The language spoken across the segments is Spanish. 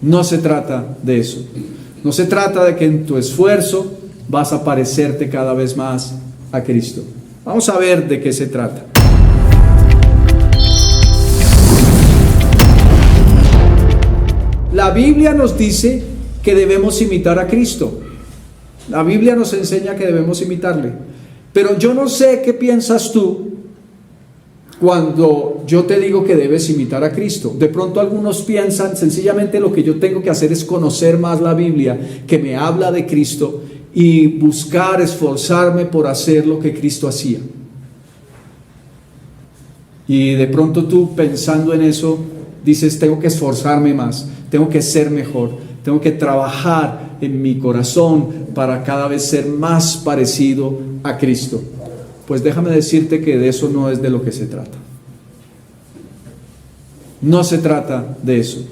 No se trata de eso. No se trata de que en tu esfuerzo vas a parecerte cada vez más a Cristo. Vamos a ver de qué se trata. La Biblia nos dice que debemos imitar a Cristo. La Biblia nos enseña que debemos imitarle. Pero yo no sé qué piensas tú cuando yo te digo que debes imitar a Cristo. De pronto algunos piensan sencillamente lo que yo tengo que hacer es conocer más la Biblia, que me habla de Cristo, y buscar, esforzarme por hacer lo que Cristo hacía. Y de pronto tú, pensando en eso, dices, tengo que esforzarme más, tengo que ser mejor, tengo que trabajar en mi corazón para cada vez ser más parecido a Cristo. Pues déjame decirte que de eso no es de lo que se trata. No se trata de eso.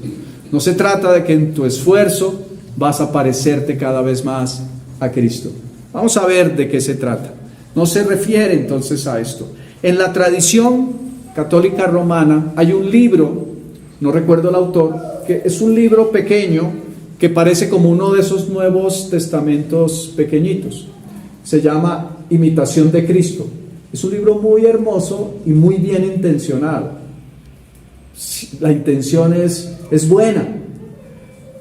No se trata de que en tu esfuerzo vas a parecerte cada vez más a Cristo. Vamos a ver de qué se trata. No se refiere entonces a esto. En la tradición católica romana hay un libro, no recuerdo el autor, que es un libro pequeño que parece como uno de esos Nuevos Testamentos pequeñitos. Se llama Imitación de Cristo. Es un libro muy hermoso y muy bien intencionado. La intención es buena,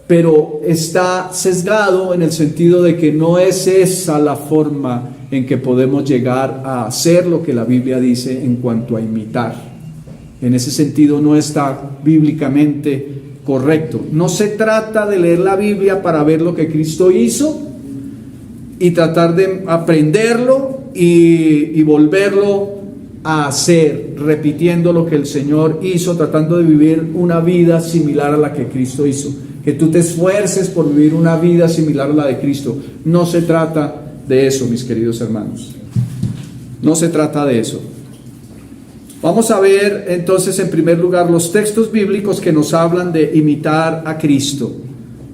pero está sesgado en el sentido de que no es esa la forma en que podemos llegar a hacer lo que la Biblia dice en cuanto a imitar. En ese sentido no está bíblicamente correcto. No se trata de leer la Biblia para ver lo que Cristo hizo y tratar de aprenderlo y volverlo a hacer, repitiendo lo que el Señor hizo, tratando de vivir una vida similar a la que Cristo hizo. Que tú te esfuerces por vivir una vida similar a la de Cristo. No se trata de eso, mis queridos hermanos. No se trata de eso. Vamos a ver entonces en primer lugar los textos bíblicos que nos hablan de imitar a Cristo.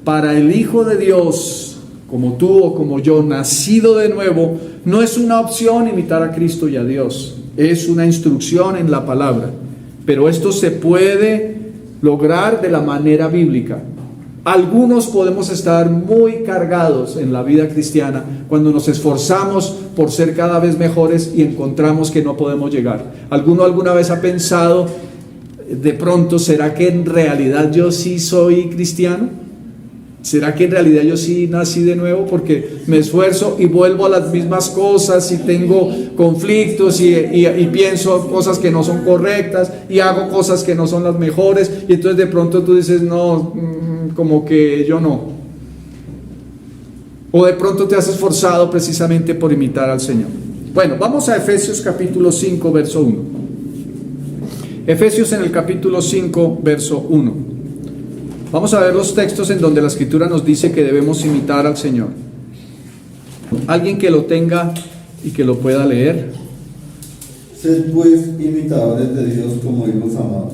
Para el Hijo de Dios, como tú o como yo, nacido de nuevo, no es una opción imitar a Cristo y a Dios. Es una instrucción en la palabra. Pero esto se puede lograr de la manera bíblica. Algunos podemos estar muy cargados en la vida cristiana cuando nos esforzamos por ser cada vez mejores y encontramos que no podemos llegar. ¿Alguno alguna vez ha pensado, de pronto, ¿será que en realidad yo sí soy cristiano? ¿Será que en realidad yo sí nací de nuevo? Porque me esfuerzo y vuelvo a las mismas cosas y tengo conflictos y pienso cosas que no son correctas y hago cosas que no son las mejores, y entonces de pronto tú dices, no, como que yo no. O de pronto te has esforzado precisamente por imitar al Señor. Bueno, vamos a Efesios capítulo 5, verso 1. Efesios en el capítulo 5, verso 1. Vamos a ver los textos en donde la Escritura nos dice que debemos imitar al Señor. Alguien que lo tenga y que lo pueda leer. Sed pues imitadores de Dios como hijos amados.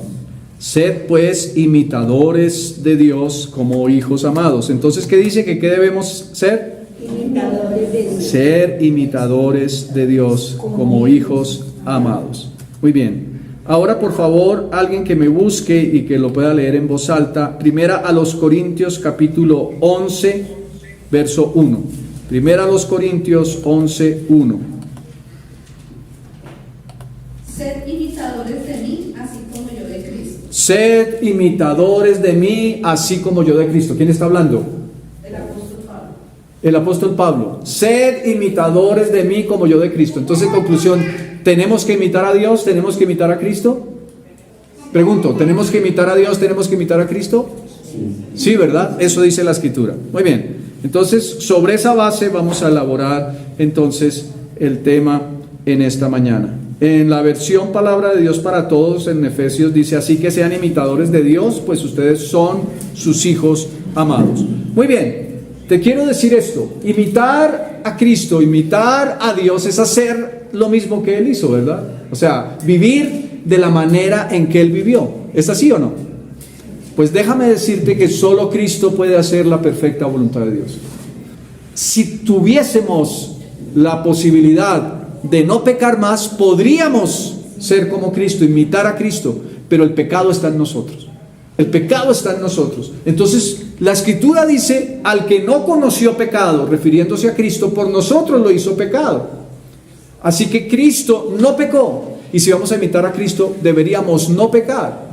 Sed pues imitadores de Dios como hijos amados. Entonces, ¿qué dice? ¿Que qué debemos ser? Imitadores de Dios. Ser imitadores de Dios como hijos amados. Muy bien. Ahora, por favor, alguien que me busque y que lo pueda leer en voz alta. Primera a los Corintios capítulo 11, verso 1. Primera a los Corintios 11, 1. Sed imitadores de mí, así como yo de Cristo. Sed imitadores de mí, así como yo de Cristo. ¿Quién está hablando? El apóstol Pablo. El apóstol Pablo. Sed imitadores de mí como yo de Cristo. Entonces, en conclusión, ¿tenemos que imitar a Dios? ¿Tenemos que imitar a Cristo? Pregunto, ¿tenemos que imitar a Dios? ¿Tenemos que imitar a Cristo? Sí, ¿verdad? Eso dice la Escritura. Muy bien. Entonces, sobre esa base vamos a elaborar entonces el tema en esta mañana. En la versión Palabra de Dios para Todos, en Efesios, dice: así que sean imitadores de Dios, pues ustedes son sus hijos amados. Muy bien, te quiero decir esto: imitar a Cristo, imitar a Dios es hacer lo mismo que Él hizo, ¿verdad? O sea, vivir de la manera en que Él vivió. ¿Es así o no? Pues déjame decirte que solo Cristo puede hacer la perfecta voluntad de Dios. Si tuviésemos la posibilidad de no pecar más, podríamos ser como Cristo, imitar a Cristo, pero el pecado está en nosotros. El pecado está en nosotros. Entonces, la Escritura dice, al que no conoció pecado, refiriéndose a Cristo, por nosotros lo hizo pecado. Así que Cristo no pecó. Y si vamos a imitar a Cristo, deberíamos no pecar.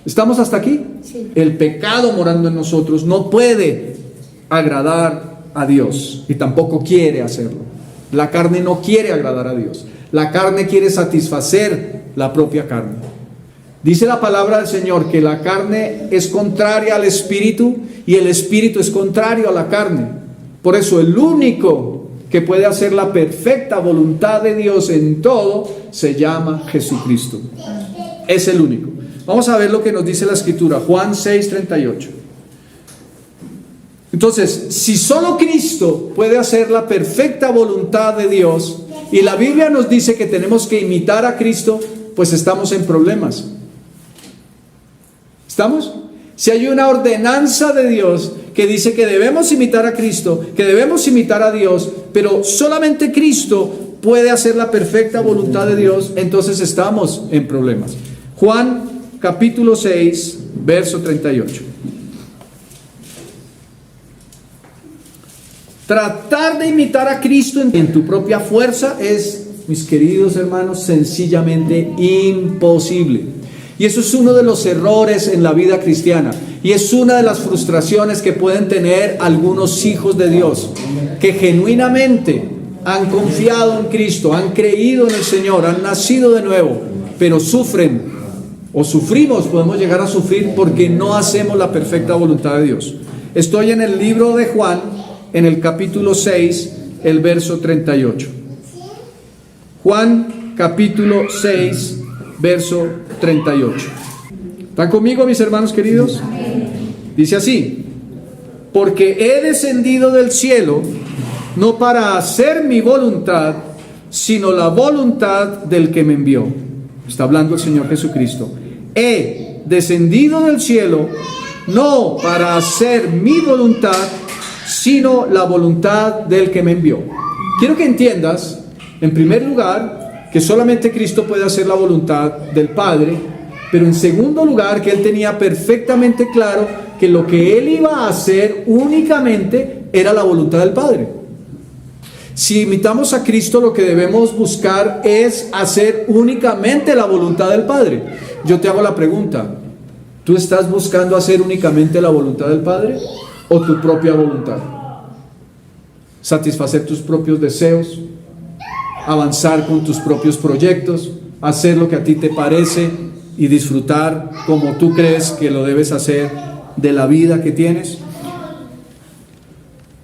¿Estamos hasta aquí? Sí. El pecado morando en nosotros no puede agradar a Dios y tampoco quiere hacerlo. La carne no quiere agradar a Dios. La carne quiere satisfacer la propia carne. Dice la palabra del Señor que la carne es contraria al espíritu y el espíritu es contrario a la carne. Por eso el único que puede hacer la perfecta voluntad de Dios en todo se llama Jesucristo. Es el único. Vamos a ver lo que nos dice la Escritura, Juan 6:38. Entonces, si solo Cristo puede hacer la perfecta voluntad de Dios y la Biblia nos dice que tenemos que imitar a Cristo, pues estamos en problemas. ¿Estamos? Si hay una ordenanza de Dios que dice que debemos imitar a Cristo, que debemos imitar a Dios, pero solamente Cristo puede hacer la perfecta voluntad de Dios, entonces estamos en problemas. Juan capítulo 6, verso 38. Tratar de imitar a Cristo en tu propia fuerza es, mis queridos hermanos, sencillamente imposible. Y eso es uno de los errores en la vida cristiana. Y es una de las frustraciones que pueden tener algunos hijos de Dios, que genuinamente han confiado en Cristo, han creído en el Señor, han nacido de nuevo, pero sufren o sufrimos, podemos llegar a sufrir porque no hacemos la perfecta voluntad de Dios. Estoy en el libro de Juan, en el capítulo 6, el verso 38. Juan capítulo 6, verso 38. ¿Están conmigo, mis hermanos queridos? Dice así: porque he descendido del cielo no para hacer mi voluntad, sino la voluntad del que me envió. Está hablando el Señor Jesucristo. He descendido del cielo no para hacer mi voluntad, sino la voluntad del que me envió. Quiero que entiendas, en primer lugar, que solamente Cristo puede hacer la voluntad del Padre, pero en segundo lugar, que Él tenía perfectamente claro que lo que Él iba a hacer únicamente era la voluntad del Padre. Si imitamos a Cristo, lo que debemos buscar es hacer únicamente la voluntad del Padre. Yo te hago la pregunta: ¿tú estás buscando hacer únicamente la voluntad del Padre o tu propia voluntad? Satisfacer tus propios deseos, avanzar con tus propios proyectos, hacer lo que a ti te parece y disfrutar como tú crees que lo debes hacer de la vida que tienes.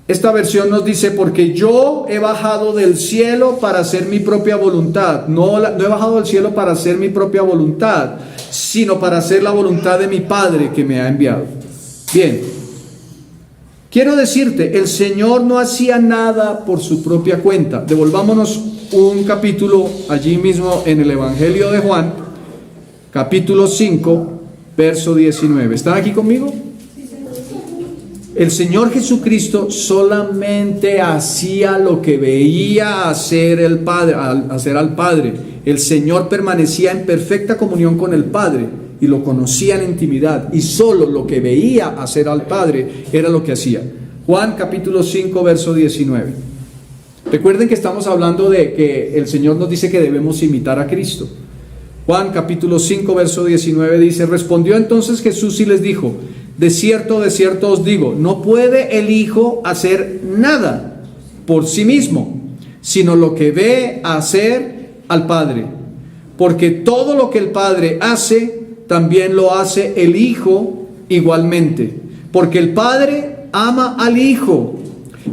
Esta versión nos dice: porque yo he bajado del cielo para hacer mi propia voluntad. No he bajado del cielo para hacer mi propia voluntad, sino para hacer la voluntad de mi Padre que me ha enviado. Bien, quiero decirte, el Señor no hacía nada por su propia cuenta. Devolvámonos un capítulo allí mismo en el Evangelio de Juan, capítulo 5, verso 19. ¿Están aquí conmigo? El Señor Jesucristo solamente hacía lo que veía hacer el Padre, hacer al Padre. El Señor permanecía en perfecta comunión con el Padre y lo conocía en intimidad, y solo lo que veía hacer al Padre era lo que hacía. Juan capítulo 5, verso 19. Recuerden que estamos hablando de que el Señor nos dice que debemos imitar a Cristo. Juan capítulo 5, verso 19 dice: respondió entonces Jesús y les dijo: de cierto os digo, no puede el Hijo hacer nada por sí mismo, sino lo que ve hacer al Padre. Porque todo lo que el Padre hace, también lo hace el Hijo igualmente. Porque el Padre ama al Hijo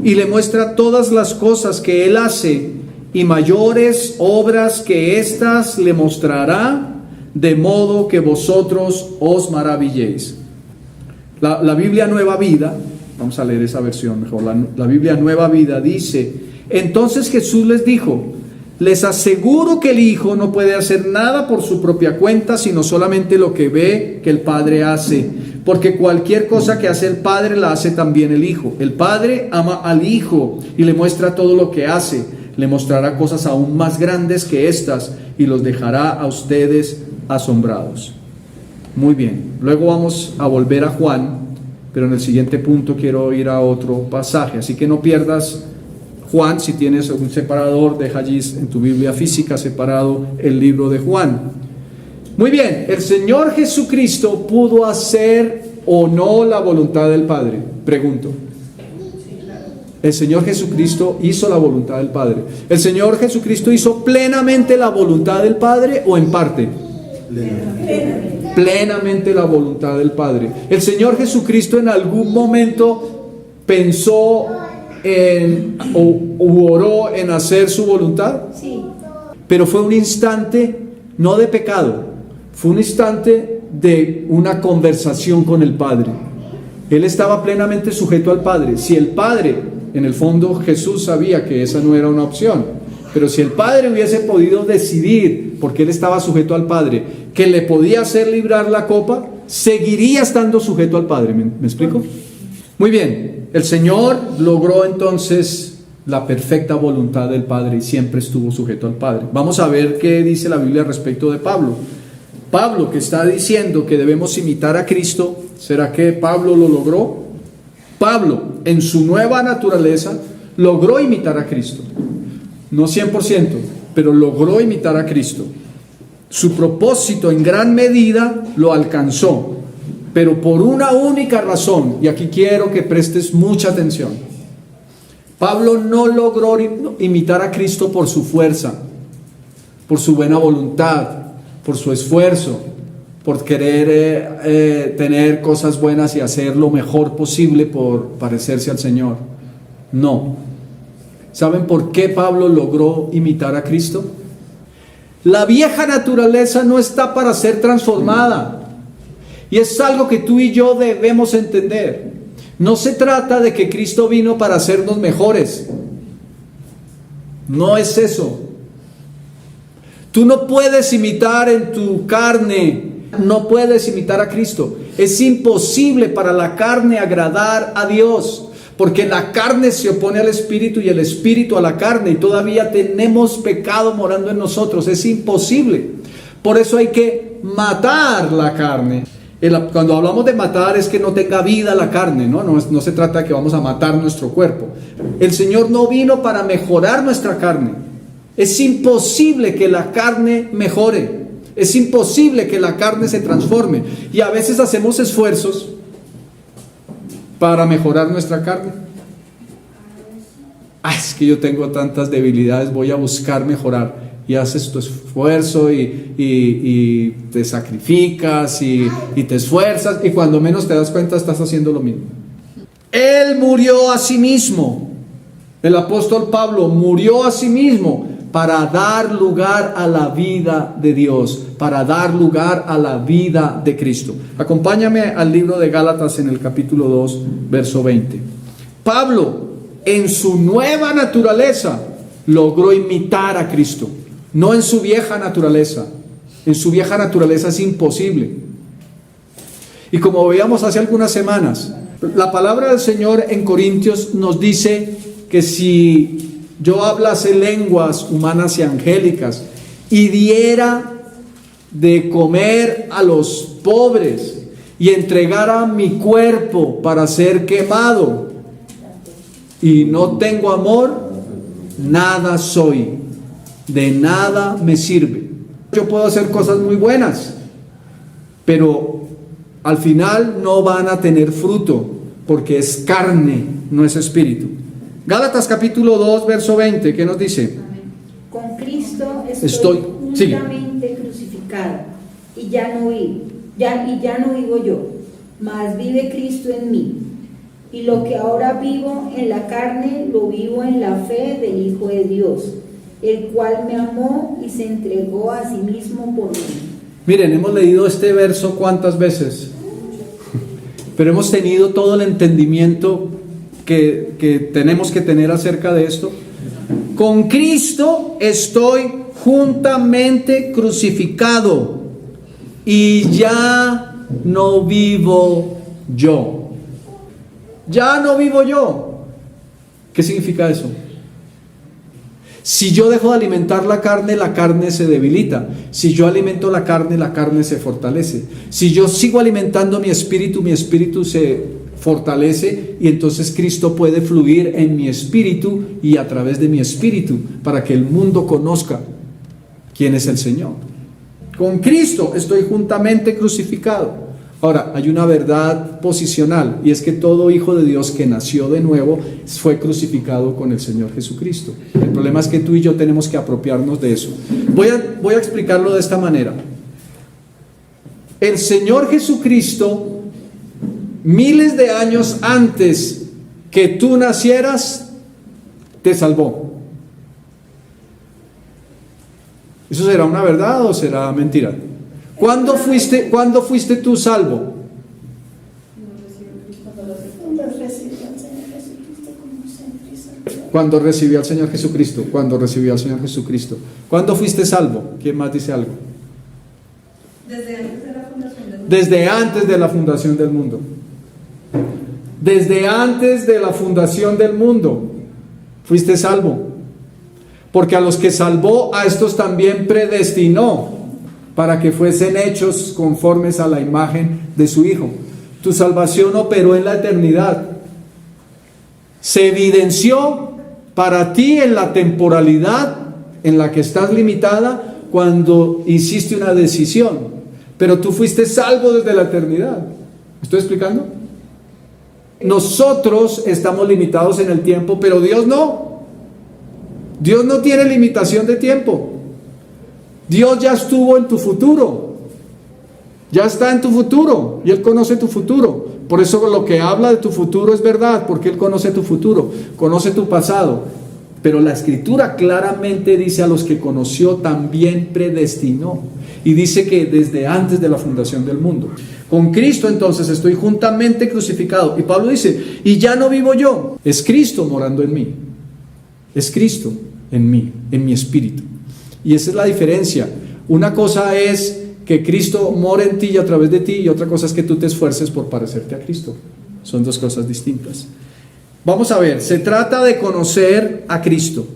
y le muestra todas las cosas que Él hace, y mayores obras que éstas le mostrará, de modo que vosotros os maravilléis. La Biblia Nueva Vida, vamos a leer esa versión mejor, la Biblia Nueva Vida dice: entonces Jesús les dijo: les aseguro que el Hijo no puede hacer nada por su propia cuenta, sino solamente lo que ve que el Padre hace, porque cualquier cosa que hace el Padre la hace también el Hijo. El Padre ama al Hijo y le muestra todo lo que hace, le mostrará cosas aún más grandes que estas y los dejará a ustedes asombrados. Muy bien, luego vamos a volver a Juan, pero en el siguiente punto quiero ir a otro pasaje, así que no pierdas Juan. Si tienes un separador, deja allí en tu Biblia física separado el libro de Juan. Muy bien, ¿el Señor Jesucristo pudo hacer o no la voluntad del Padre? Pregunto. El Señor Jesucristo hizo la voluntad del Padre. ¿El Señor Jesucristo hizo plenamente la voluntad del Padre o en parte? Plenamente la voluntad del Padre. ¿El Señor Jesucristo en algún momento pensó o oró en hacer su voluntad? Sí. Pero fue un instante no de pecado, fue un instante de una conversación con el Padre. Él estaba plenamente sujeto al Padre. Si el Padre, en el fondo Jesús sabía que esa no era una opción, pero si el Padre hubiese podido decidir, porque Él estaba sujeto al Padre, que le podía hacer librar la copa, seguiría estando sujeto al Padre. ¿Me explico? Muy bien, el Señor logró entonces la perfecta voluntad del Padre y siempre estuvo sujeto al Padre. Vamos a ver qué dice la Biblia respecto de Pablo. Pablo, que está diciendo que debemos imitar a Cristo, ¿será que Pablo lo logró? Pablo, en su nueva naturaleza, logró imitar a Cristo. No 100%, pero logró imitar a Cristo. Su propósito en gran medida lo alcanzó, pero por una única razón, y aquí quiero que prestes mucha atención. Pablo no logró imitar a Cristo por su fuerza, por su buena voluntad, por su esfuerzo, por querer tener cosas buenas y hacer lo mejor posible por parecerse al Señor. No. ¿Saben por qué Pablo logró imitar a Cristo? La vieja naturaleza no está para ser transformada. Y es algo que tú y yo debemos entender. No se trata de que Cristo vino para hacernos mejores. No es eso. Tú no puedes imitar en tu carne, no puedes imitar a Cristo. Es imposible para la carne agradar a Dios, porque la carne se opone al Espíritu y el Espíritu a la carne, y todavía tenemos pecado morando en nosotros. Es imposible. Por eso hay que matar la carne. Cuando hablamos de matar es que no tenga vida la carne, no se trata de que vamos a matar nuestro cuerpo. El Señor no vino para mejorar nuestra carne. Es imposible que la carne mejore. Es imposible que la carne se transforme. Y a veces hacemos esfuerzos para mejorar nuestra carne. Es que yo tengo tantas debilidades, voy a buscar mejorar. Y haces tu esfuerzo y te sacrificas y te esfuerzas, y cuando menos te das cuenta estás haciendo lo mismo. Él murió a sí mismo. El apóstol Pablo murió a sí mismo para dar lugar a la vida de Dios, para dar lugar a la vida de Cristo. Acompáñame al libro de Gálatas en el capítulo 2, verso 20. Pablo, en su nueva naturaleza, logró imitar a Cristo, no en su vieja naturaleza. En su vieja naturaleza es imposible. Y como veíamos hace algunas semanas, la palabra del Señor en Corintios nos dice que si yo hablase lenguas humanas y angélicas y diera de comer a los pobres y entregara mi cuerpo para ser quemado y no tengo amor, nada soy, de nada me sirve. Yo puedo hacer cosas muy buenas, pero al final no van a tener fruto, porque es carne, no es espíritu. Gálatas capítulo 2, verso 20, ¿qué nos dice? Con Cristo estoy juntamente crucificado, y ya no vivo yo, mas vive Cristo en mí. Y lo que ahora vivo en la carne, lo vivo en la fe del Hijo de Dios, el cual me amó y se entregó a sí mismo por mí. Miren, hemos leído este verso ¿cuántas veces? Pero hemos tenido todo el entendimiento que tenemos que tener acerca de esto. Con Cristo estoy juntamente crucificado y ya no vivo yo. Ya no vivo yo. ¿Qué significa eso? Si yo dejo de alimentar la carne se debilita. Si yo alimento la carne se fortalece. Si yo sigo alimentando mi espíritu se fortalece y entonces Cristo puede fluir en mi espíritu y a través de mi espíritu para que el mundo conozca quién es el Señor. Con Cristo estoy juntamente crucificado. Ahora, hay una verdad posicional y es que todo hijo de Dios que nació de nuevo fue crucificado con el Señor Jesucristo. El problema es que tú y yo tenemos que apropiarnos de eso. Voy a explicarlo de esta manera. El Señor Jesucristo, miles de años antes que tú nacieras, te salvó. ¿Eso será una verdad o será mentira? ¿Cuándo fuiste tú salvo? Cuando recibí al Señor Jesucristo. ¿Cuándo fuiste salvo? ¿Quién más dice algo? Desde antes de la fundación del mundo. Desde antes de la fundación del mundo. Desde antes de la fundación del mundo fuiste salvo. Porque a los que salvó, a estos también predestinó para que fuesen hechos conformes a la imagen de su Hijo. Tu salvación operó en la eternidad. Se evidenció para ti en la temporalidad en la que estás limitada cuando hiciste una decisión. Pero tú fuiste salvo desde la eternidad. ¿Me estoy explicando? Nosotros estamos limitados en el tiempo, pero Dios no. Dios no tiene limitación de tiempo. Dios ya estuvo en tu futuro. Ya está en tu futuro y Él conoce tu futuro. Por eso lo que habla de tu futuro es verdad, porque Él conoce tu futuro, conoce tu pasado. Pero la Escritura claramente dice: a los que conoció también predestinó. Y dice que desde antes de la fundación del mundo. Con Cristo entonces estoy juntamente crucificado. Y Pablo dice: y ya no vivo yo, es Cristo morando en mí. Es Cristo en mí, en mi espíritu. Y esa es la diferencia. Una cosa es que Cristo mora en ti y a través de ti, y otra cosa es que tú te esfuerces por parecerte a Cristo. Son dos cosas distintas. Vamos a ver, se trata de conocer a Cristo.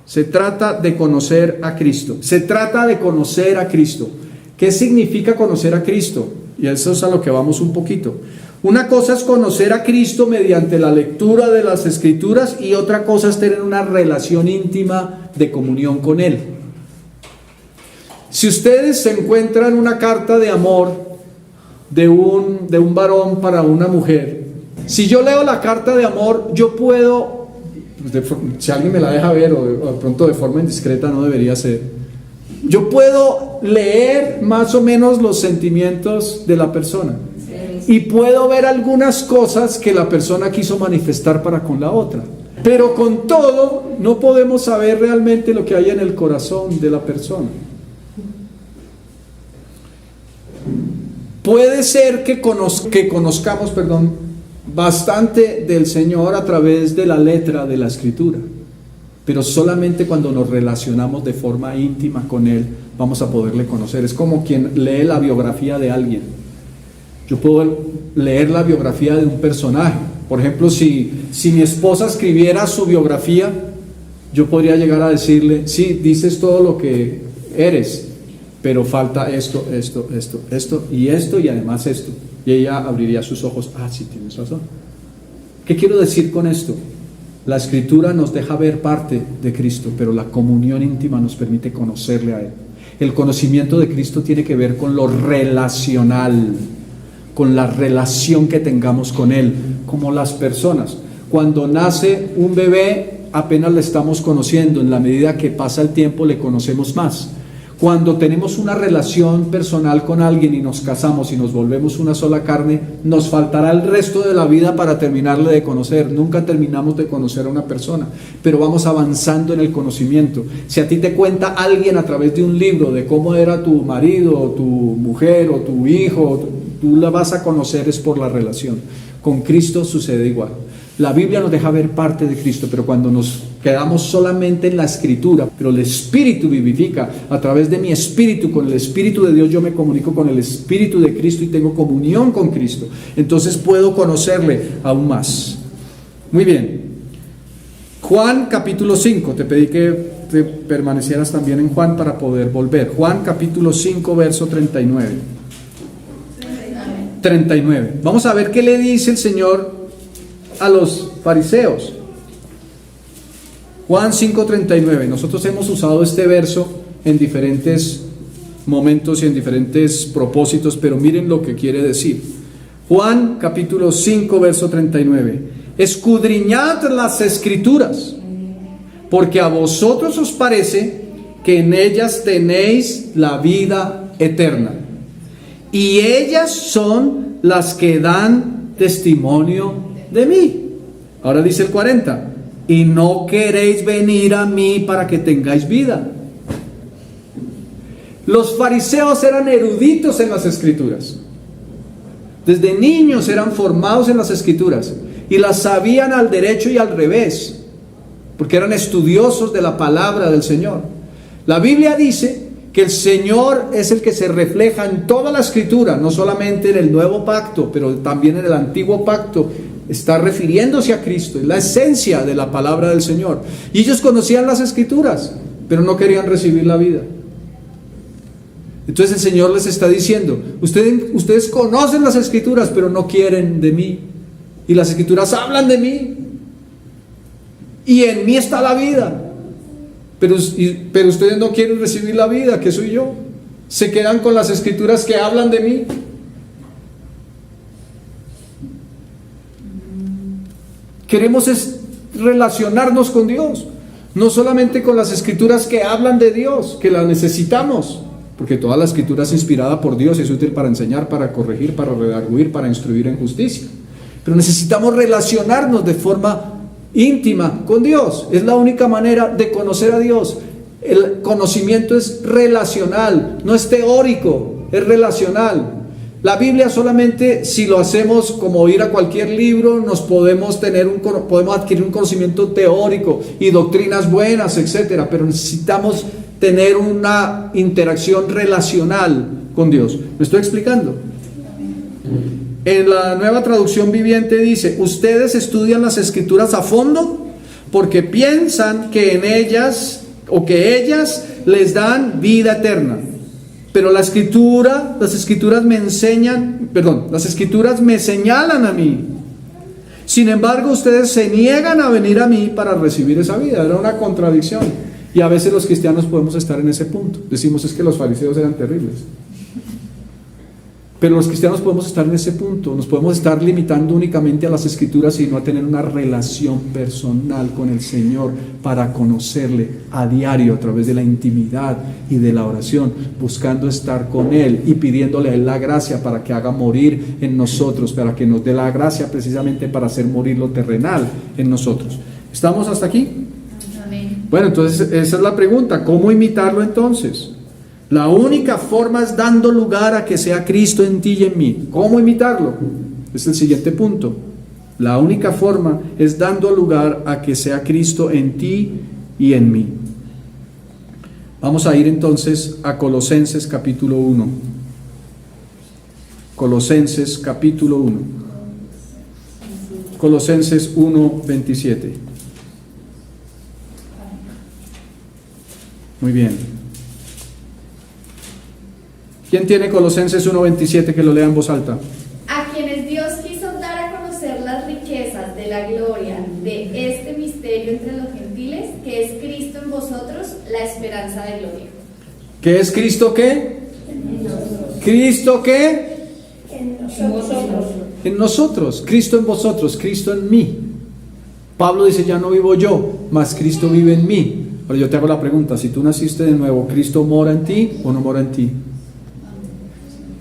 Se trata de conocer a Cristo. Se trata de conocer a Cristo. ¿Qué significa conocer a Cristo? Y eso es a lo que vamos un poquito. Una cosa es conocer a Cristo mediante la lectura de las Escrituras y otra cosa es tener una relación íntima de comunión con Él. Si ustedes se encuentran una carta de amor de un varón para una mujer, si yo leo la carta de amor, yo puedo, si alguien me la deja ver o de pronto de forma indiscreta, no debería ser, yo puedo leer más o menos los sentimientos de la persona y puedo ver algunas cosas que la persona quiso manifestar para con la otra, pero con todo no podemos saber realmente lo que hay en el corazón de la persona. Puede ser que conozcamos bastante del Señor a través de la letra de la Escritura, pero solamente cuando nos relacionamos de forma íntima con Él vamos a poderle conocer. Es como quien lee la biografía de alguien. Yo puedo leer la biografía de un personaje. Por ejemplo, si mi esposa escribiera su biografía, yo podría llegar a decirle: sí, dices todo lo que eres, pero falta esto y además esto. Y ella abriría sus ojos: ah, sí, tienes razón. ¿Qué quiero decir con esto? La Escritura nos deja ver parte de Cristo, pero la comunión íntima nos permite conocerle a Él. El conocimiento de Cristo tiene que ver con lo relacional, con la relación que tengamos con Él, como las personas. Cuando nace un bebé, apenas le estamos conociendo. En la medida que pasa el tiempo, le conocemos más. Cuando tenemos una relación personal con alguien y nos casamos y nos volvemos una sola carne, nos faltará el resto de la vida para terminarle de conocer. Nunca terminamos de conocer a una persona, pero vamos avanzando en el conocimiento. Si a ti te cuenta alguien a través de un libro de cómo era tu marido, o tu mujer, o tu hijo, tú la vas a conocer es por la relación. Con Cristo sucede igual. La Biblia nos deja ver parte de Cristo, pero cuando nos quedamos solamente en la Escritura, pero el Espíritu vivifica. A través de mi espíritu, con el Espíritu de Dios, yo me comunico con el Espíritu de Cristo y tengo comunión con Cristo. Entonces puedo conocerle aún más. Muy bien. Juan capítulo 5, te pedí que te permanecieras también en Juan para poder volver. Juan capítulo 5, verso 39. 39. Vamos a ver qué le dice el Señor a los fariseos. Juan 5:39. Nosotros hemos usado este verso en diferentes momentos y en diferentes propósitos, pero miren lo que quiere decir. Juan capítulo 5, verso 39. Escudriñad las Escrituras, porque a vosotros os parece que en ellas tenéis la vida eterna, y ellas son las que dan testimonio de mí. Ahora dice el 40. Y no queréis venir a mí para que tengáis vida. Los fariseos eran eruditos en las Escrituras. Desde niños eran formados en las Escrituras y las sabían al derecho y al revés, porque eran estudiosos de la palabra del Señor. La Biblia dice que el Señor es el que se refleja en toda la Escritura, no solamente en el Nuevo Pacto, pero también en el Antiguo Pacto. Está refiriéndose a Cristo, es la esencia de la palabra del Señor. Y ellos conocían las Escrituras, pero no querían recibir la vida. Entonces el Señor les está diciendo, ustedes conocen las Escrituras, pero no quieren de mí. Y las Escrituras hablan de mí. Y en mí está la vida. Pero ustedes no quieren recibir la vida, que soy yo. Se quedan con las Escrituras que hablan de mí. Queremos relacionarnos con Dios, no solamente con las Escrituras que hablan de Dios, que las necesitamos, porque toda la Escritura es inspirada por Dios y es útil para enseñar, para corregir, para redarguir, para instruir en justicia. Pero necesitamos relacionarnos de forma íntima con Dios. Es la única manera de conocer a Dios. El conocimiento es relacional, no es teórico, es relacional. La Biblia solamente, si lo hacemos como ir a cualquier libro, podemos adquirir un conocimiento teórico y doctrinas buenas, etcétera, pero necesitamos tener una interacción relacional con Dios. ¿Me estoy explicando? En la Nueva Traducción Viviente dice: ustedes estudian las Escrituras a fondo porque piensan que en ellas o que ellas les dan vida eterna. Pero las Escrituras me señalan a mí. Sin embargo, ustedes se niegan a venir a mí para recibir esa vida. Era una contradicción. Y a veces los cristianos podemos estar en ese punto. Decimos, es que los fariseos eran terribles. Pero los cristianos podemos estar en ese punto. Nos podemos estar limitando únicamente a las Escrituras y no a tener una relación personal con el Señor para conocerle a diario a través de la intimidad y de la oración, buscando estar con Él y pidiéndole a Él la gracia para que haga morir en nosotros, para que nos dé la gracia precisamente para hacer morir lo terrenal en nosotros. ¿Estamos hasta aquí? Amén. Bueno, entonces esa es la pregunta. ¿Cómo imitarlo entonces? La única forma es dando lugar a que sea Cristo en ti y en mí. ¿Cómo imitarlo? Es el siguiente punto. La única forma es dando lugar a que sea Cristo en ti y en mí. Vamos a ir entonces a Colosenses capítulo 1. Colosenses capítulo 1. Colosenses 1:27. Muy bien. ¿Quién tiene Colosenses 1:27 que lo lea en voz alta? A quienes Dios quiso dar a conocer las riquezas de la gloria de este misterio entre los gentiles, que es Cristo en vosotros, la esperanza de gloria. ¿Qué es Cristo qué? ¿Cristo qué? En nosotros. Cristo en vosotros, Cristo en mí. Pablo dice, ya no vivo yo, mas Cristo vive en mí. Ahora yo te hago la pregunta, si tú naciste de nuevo, ¿Cristo mora en ti o no mora en ti?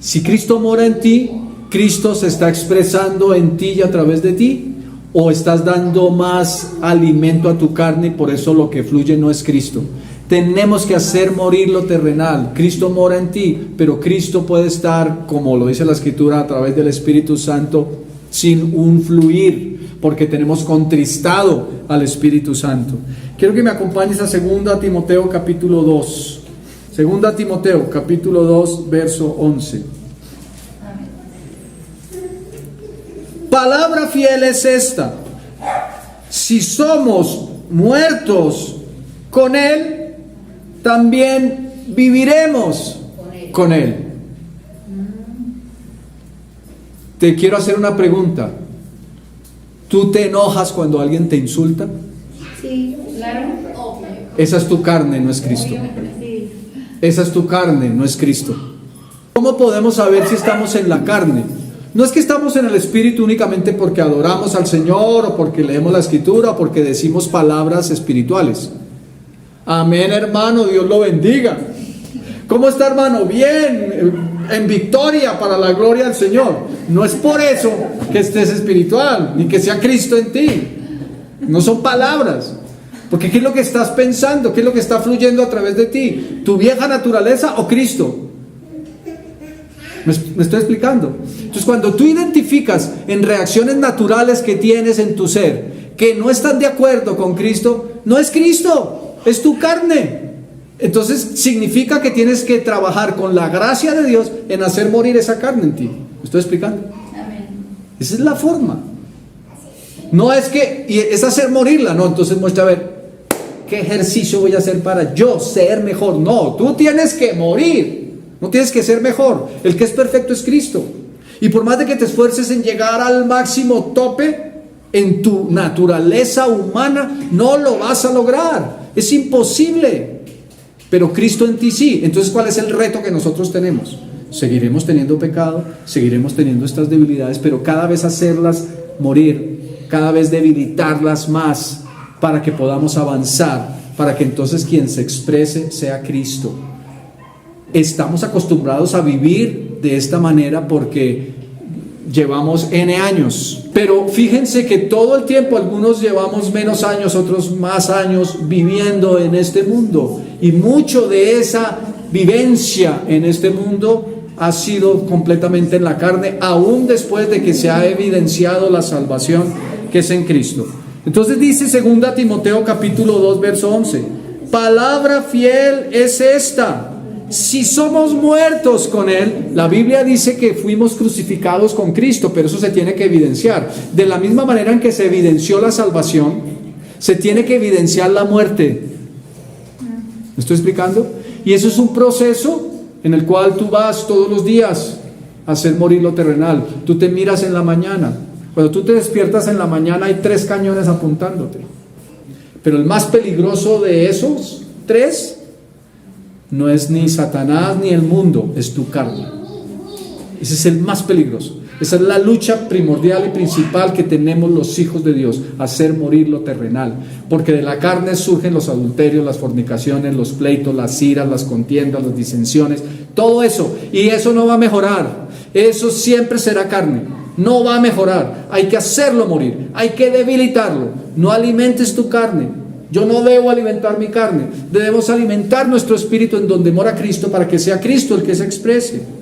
Si Cristo mora en ti, ¿Cristo se está expresando en ti y a través de ti? ¿O estás dando más alimento a tu carne y por eso lo que fluye no es Cristo? Tenemos que hacer morir lo terrenal. Cristo mora en ti, pero Cristo puede estar, como lo dice la Escritura, a través del Espíritu Santo, sin un fluir, porque tenemos contristado al Espíritu Santo. Quiero que me acompañes a 2 Timoteo capítulo 2. 2 Timoteo capítulo 2 verso 11. Palabra fiel es esta: si somos muertos con Él, también viviremos con Él. Te quiero hacer una pregunta. ¿Tú te enojas cuando alguien te insulta? Sí, Claro. Esa es tu carne, no es Cristo. sí. Esa es tu carne, no es Cristo. ¿Cómo podemos saber si estamos en la carne? No es que estamos en el Espíritu únicamente porque adoramos al Señor o porque leemos la Escritura o porque decimos palabras espirituales. Amén, hermano, Dios lo bendiga. ¿Cómo está, hermano? Bien, en victoria para la gloria del Señor. No es por eso que estés espiritual, ni que sea Cristo en ti. No son palabras. Porque ¿qué es lo que estás pensando? ¿Qué es lo que está fluyendo a través de ti? ¿Tu vieja naturaleza o Cristo? ¿Me estoy explicando? Entonces, cuando tú identificas en reacciones naturales que tienes en tu ser que no están de acuerdo con Cristo, no es Cristo, es tu carne. Entonces significa que tienes que trabajar con la gracia de Dios en hacer morir esa carne en ti. ¿Me estoy explicando? Amén. Esa es la forma. No es que, y es hacer morirla, no. Entonces muestra a ver, ¿qué ejercicio voy a hacer para yo ser mejor? No, tú tienes que morir, no tienes que ser mejor. El que es perfecto es Cristo. Y por más de que te esfuerces en llegar al máximo tope en tu naturaleza humana, no lo vas a lograr. Es imposible. Pero Cristo en ti sí. Entonces, ¿cuál es el reto que nosotros tenemos? Seguiremos teniendo pecado, seguiremos teniendo estas debilidades, pero cada vez hacerlas morir, cada vez debilitarlas más, para que podamos avanzar, para que entonces quien se exprese sea Cristo. Estamos acostumbrados a vivir de esta manera porque llevamos N años, pero fíjense que todo el tiempo, algunos llevamos menos años, otros más años viviendo en este mundo, y mucho de esa vivencia en este mundo ha sido completamente en la carne, aún después de que se ha evidenciado la salvación que es en Cristo. Entonces dice 2 Timoteo capítulo 2 verso 11, palabra fiel es esta: si somos muertos con Él, la Biblia dice que fuimos crucificados con Cristo, pero eso se tiene que evidenciar. De la misma manera en que se evidenció la salvación, se tiene que evidenciar la muerte. ¿Me estoy explicando? Y eso es un proceso en el cual tú vas todos los días a hacer morir lo terrenal. Tú te miras en la mañana. Cuando tú te despiertas en la mañana hay 3 cañones apuntándote. Pero el más peligroso de esos 3 no es ni Satanás ni el mundo, es tu carne. Ese es el más peligroso. Esa es la lucha primordial y principal que tenemos los hijos de Dios, hacer morir lo terrenal. Porque de la carne surgen los adulterios, las fornicaciones, los pleitos, las iras, las contiendas, las disensiones, todo eso. Y eso no va a mejorar. Eso siempre será carne. No va a mejorar. Hay que hacerlo morir. Hay que debilitarlo. No alimentes tu carne. Yo no debo alimentar mi carne. Debemos alimentar nuestro espíritu en donde mora Cristo, para que sea Cristo el que se exprese.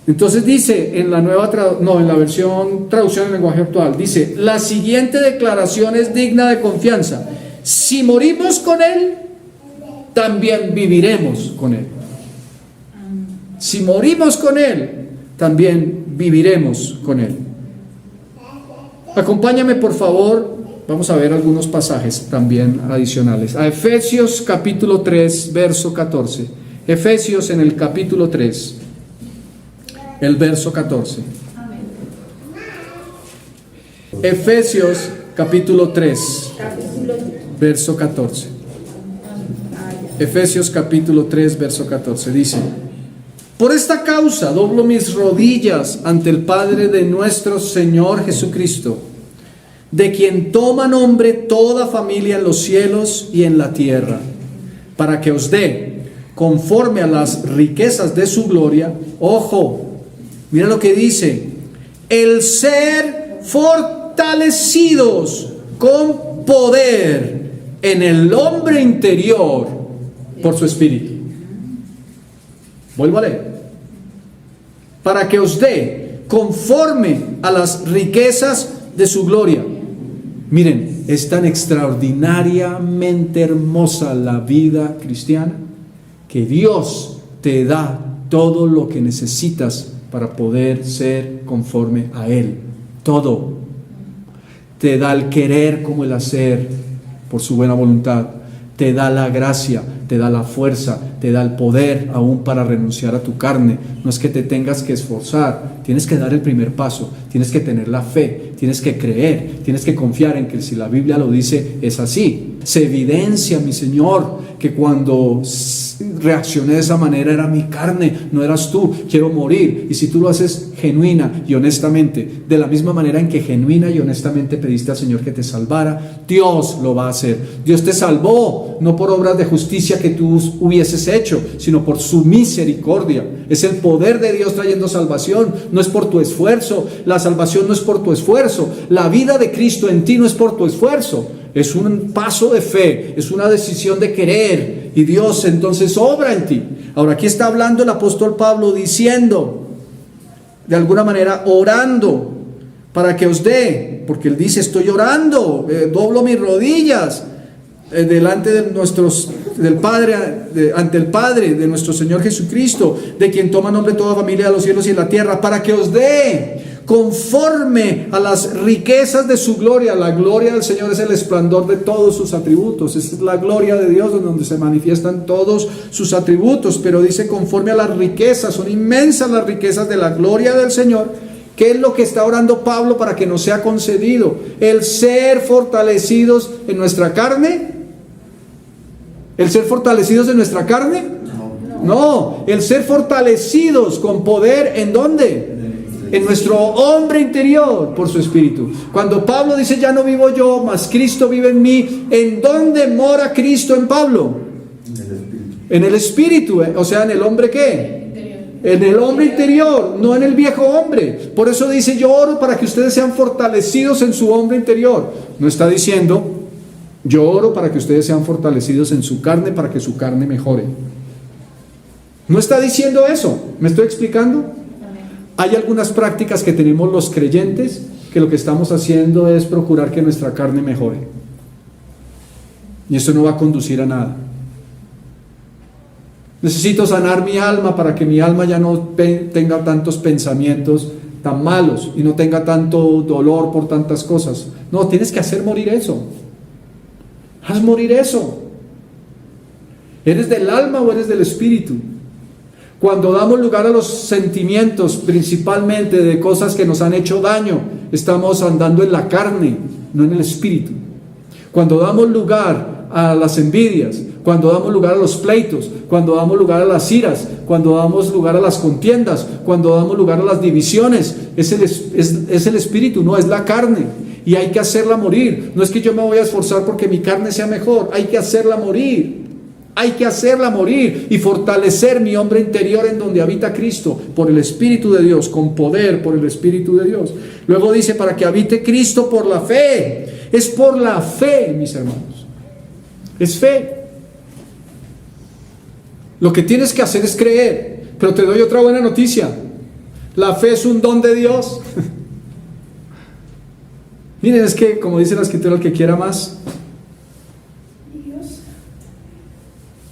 Entonces dice en la en la versión traducción en lenguaje actual, dice: la siguiente declaración es digna de confianza. Si morimos con Él, también viviremos con Él. Si morimos con Él, también viviremos con Él. Acompáñame por favor, vamos a ver algunos pasajes también adicionales. A Efesios capítulo 3, verso 14. Efesios en el capítulo 3, el verso 14. Amén. Efesios capítulo 3, verso 14. Efesios capítulo 3, verso 14. Dice: por esta causa doblo mis rodillas ante el Padre de nuestro Señor Jesucristo, de quien toma nombre toda familia en los cielos y en la tierra, para que os dé, conforme a las riquezas de su gloria, ojo, mira lo que dice, el ser fortalecidos con poder en el hombre interior por su espíritu. Vuelvo a leer. Para que os dé, conforme a las riquezas de su gloria. Miren, es tan extraordinariamente hermosa la vida cristiana que Dios te da todo lo que necesitas para poder ser conforme a Él. Todo. Te da el querer como el hacer por su buena voluntad, te da la gracia, te da la fuerza, te da el poder aún para renunciar a tu carne. No es que te tengas que esforzar, tienes que dar el primer paso, tienes que tener la fe, tienes que creer, tienes que confiar en que si la Biblia lo dice es así. Se evidencia, mi Señor, que cuando reaccioné de esa manera era mi carne, no eras tú, quiero morir. Y si tú lo haces genuina y honestamente, de la misma manera en que genuina y honestamente pediste al Señor que te salvara, Dios lo va a hacer. Dios te salvó, no por obras de justicia que tú hubieses hecho, sino por su misericordia. Es el poder de Dios trayendo salvación, no es por tu esfuerzo. La salvación no es por tu esfuerzo, la vida de Cristo en ti no es por tu esfuerzo. Es un paso de fe, es una decisión de querer, y Dios entonces obra en ti. Ahora aquí está hablando el apóstol Pablo diciendo, de alguna manera orando para que os dé, porque él dice estoy orando, doblo mis rodillas delante de del Padre, ante el Padre de nuestro Señor Jesucristo, de quien toma nombre toda familia de los cielos y de la tierra, para que os dé conforme a las riquezas de su gloria. La gloria del Señor es el esplendor de todos sus atributos. Esta es la gloria de Dios, donde se manifiestan todos sus atributos, pero dice conforme a las riquezas. Son inmensas las riquezas de la gloria del Señor. ¿Qué es lo que está orando Pablo para que nos sea concedido? El ser fortalecidos en nuestra carne. ¿El ser fortalecidos en nuestra carne? No, el ser fortalecidos con poder, ¿en dónde? En nuestro hombre interior, por su Espíritu. Cuando Pablo dice ya no vivo yo, mas Cristo vive en mí, ¿en dónde mora Cristo en Pablo? En el Espíritu, o sea, ¿en el hombre qué? En el hombre interior, no en el viejo hombre. Por eso dice yo oro para que ustedes sean fortalecidos en su hombre interior. No está diciendo yo oro para que ustedes sean fortalecidos en su carne, para que su carne mejore. No está diciendo eso. ¿Me estoy explicando? Hay algunas prácticas que tenemos los creyentes que lo que estamos haciendo es procurar que nuestra carne mejore. Y eso no va a conducir a nada. Necesito sanar mi alma para que mi alma ya no tenga tantos pensamientos tan malos y no tenga tanto dolor por tantas cosas. No, tienes que hacer morir eso. Haz morir eso. ¿Eres del alma o eres del espíritu? Cuando damos lugar a los sentimientos, principalmente de cosas que nos han hecho daño, estamos andando en la carne, no en el espíritu. Cuando damos lugar a las envidias, cuando damos lugar a los pleitos, cuando damos lugar a las iras, cuando damos lugar a las contiendas, cuando damos lugar a las divisiones, es el espíritu, no es la carne. Y hay que hacerla morir. No es que yo me voy a esforzar porque mi carne sea mejor, hay que hacerla morir. Hay que hacerla morir y fortalecer mi hombre interior en donde habita Cristo por el Espíritu de Dios, con poder por el Espíritu de Dios. Luego dice para que habite Cristo por la fe. Es por la fe, mis hermanos. Es fe. Lo que tienes que hacer es creer. Pero te doy otra buena noticia. La fe es un don de Dios. Miren, es que como dice la Escritura, el que quiera más,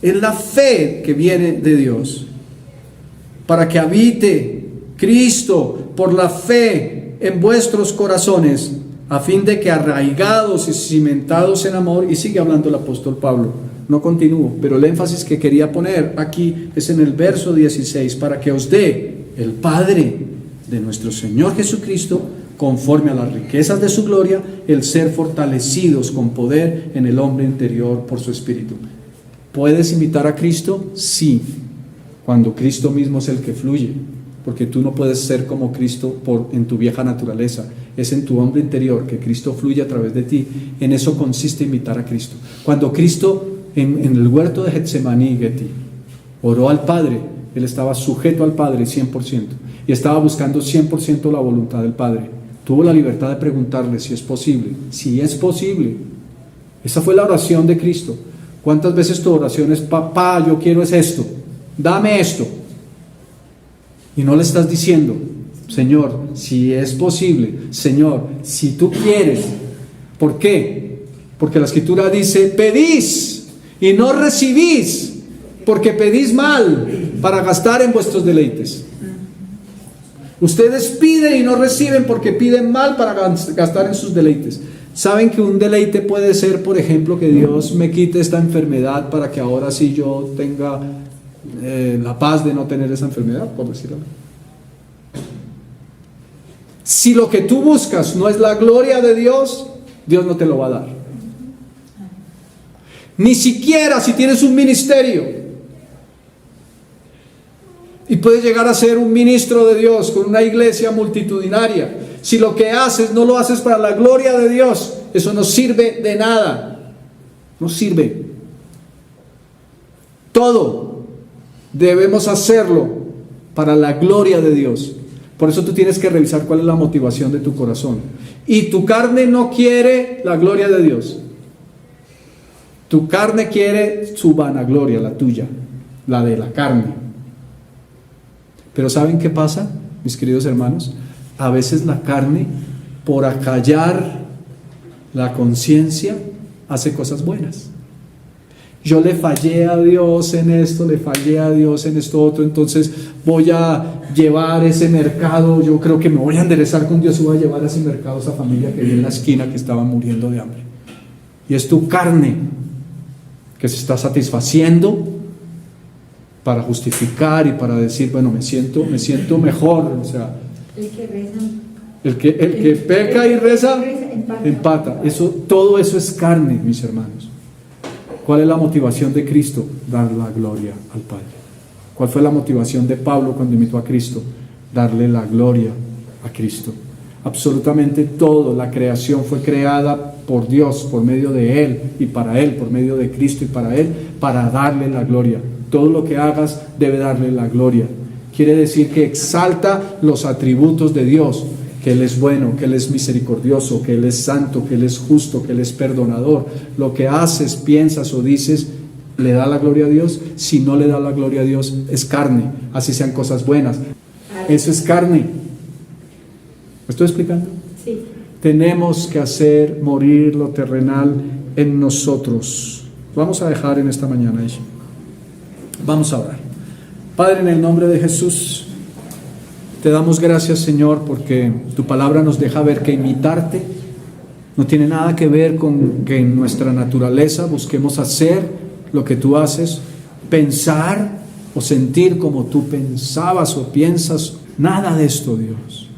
es la fe que viene de Dios, para que habite Cristo por la fe en vuestros corazones, a fin de que arraigados y cimentados en amor, y sigue hablando el apóstol Pablo, no continúo, pero el énfasis que quería poner aquí es en el verso 16, para que os dé el Padre de nuestro Señor Jesucristo, conforme a las riquezas de su gloria, el ser fortalecidos con poder en el hombre interior por su Espíritu. ¿Puedes imitar a Cristo? Sí, cuando Cristo mismo es el que fluye, porque tú no puedes ser como Cristo en tu vieja naturaleza. Es en tu hombre interior que Cristo fluye a través de ti. En eso consiste imitar a Cristo. Cuando Cristo en el huerto de Getsemaní, oró al Padre, Él estaba sujeto al Padre 100% y estaba buscando 100% la voluntad del Padre. Tuvo la libertad de preguntarle si es posible. Si es posible. Esa fue la oración de Cristo. ¿Cuántas veces tu oración es, papá, yo quiero es esto, dame esto? Y no le estás diciendo, Señor, si es posible, Señor, si tú quieres. ¿Por qué? Porque la Escritura dice, pedís y no recibís, porque pedís mal para gastar en vuestros deleites. Ustedes piden y no reciben porque piden mal para gastar en sus deleites. ¿Saben que un deleite puede ser, por ejemplo, que Dios me quite esta enfermedad para que ahora sí yo tenga la paz de no tener esa enfermedad, por decirlo? Si lo que tú buscas no es la gloria de Dios, Dios no te lo va a dar. Ni siquiera si tienes un ministerio y puedes llegar a ser un ministro de Dios con una iglesia multitudinaria. Si lo que haces no lo haces para la gloria de Dios, eso no sirve de nada. No sirve. Todo debemos hacerlo para la gloria de Dios. Por eso tú tienes que revisar cuál es la motivación de tu corazón. Y tu carne no quiere la gloria de Dios. Tu carne quiere su vanagloria, la tuya, la de la carne. Pero ¿saben qué pasa, mis queridos hermanos? A veces la carne, por acallar la conciencia, hace cosas buenas. Yo le fallé a Dios en esto, le fallé a Dios en esto otro, entonces voy a llevar ese mercado, yo creo que me voy a enderezar con Dios y voy a llevar a ese mercado a esa familia que vi en la esquina que estaba muriendo de hambre. Y es tu carne que se está satisfaciendo para justificar y para decir, bueno, me siento mejor, o sea, El que reza. el que peca y reza, empata. Todo eso es carne, mis hermanos. ¿Cuál es la motivación de Cristo? Dar la gloria al Padre. ¿Cuál fue la motivación de Pablo cuando imitó a Cristo? Darle la gloria a Cristo. Absolutamente todo, la creación fue creada por Dios, por medio de Él y para Él, por medio de Cristo y para Él, para darle la gloria. Todo lo que hagas debe darle la gloria. Quiere decir que exalta los atributos de Dios, que Él es bueno, que Él es misericordioso, que Él es santo, que Él es justo, que Él es perdonador. Lo que haces, piensas o dices, ¿le da la gloria a Dios? Si no le da la gloria a Dios, es carne, así sean cosas buenas. Eso es carne. ¿Me estoy explicando? Sí. Tenemos que hacer morir lo terrenal en nosotros. Vamos a dejar en esta mañana eso. Vamos a orar. Padre, en el nombre de Jesús, te damos gracias, Señor, porque tu palabra nos deja ver que imitarte no tiene nada que ver con que en nuestra naturaleza busquemos hacer lo que tú haces, pensar o sentir como tú pensabas o piensas. Nada de esto, Dios.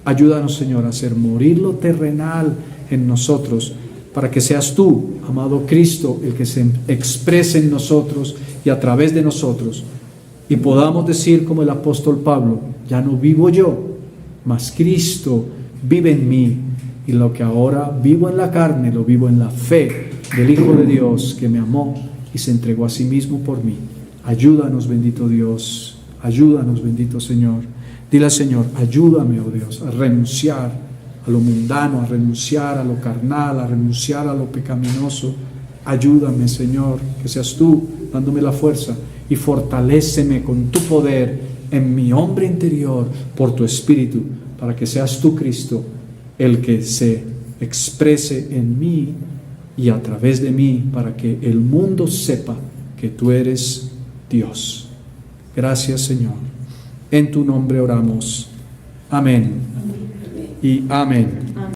Ayúdanos, Señor, a hacer morir lo terrenal en nosotros, para que seas tú, amado Cristo, el que se exprese en nosotros y a través de nosotros, y podamos decir como el apóstol Pablo, ya no vivo yo, mas Cristo vive en mí, y lo que ahora vivo en la carne, lo vivo en la fe del Hijo de Dios, que me amó y se entregó a sí mismo por mí. Ayúdanos, bendito Dios, ayúdanos, bendito Señor. Dile al Señor, ayúdame, oh Dios, a renunciar a lo mundano, a renunciar a lo carnal, a renunciar a lo pecaminoso. Ayúdame, Señor, que seas tú dándome la fuerza y fortaléceme con tu poder en mi hombre interior por tu Espíritu, para que seas tú, Cristo, el que se exprese en mí y a través de mí, para que el mundo sepa que tú eres Dios. Gracias, Señor. En tu nombre oramos. Amén y amén.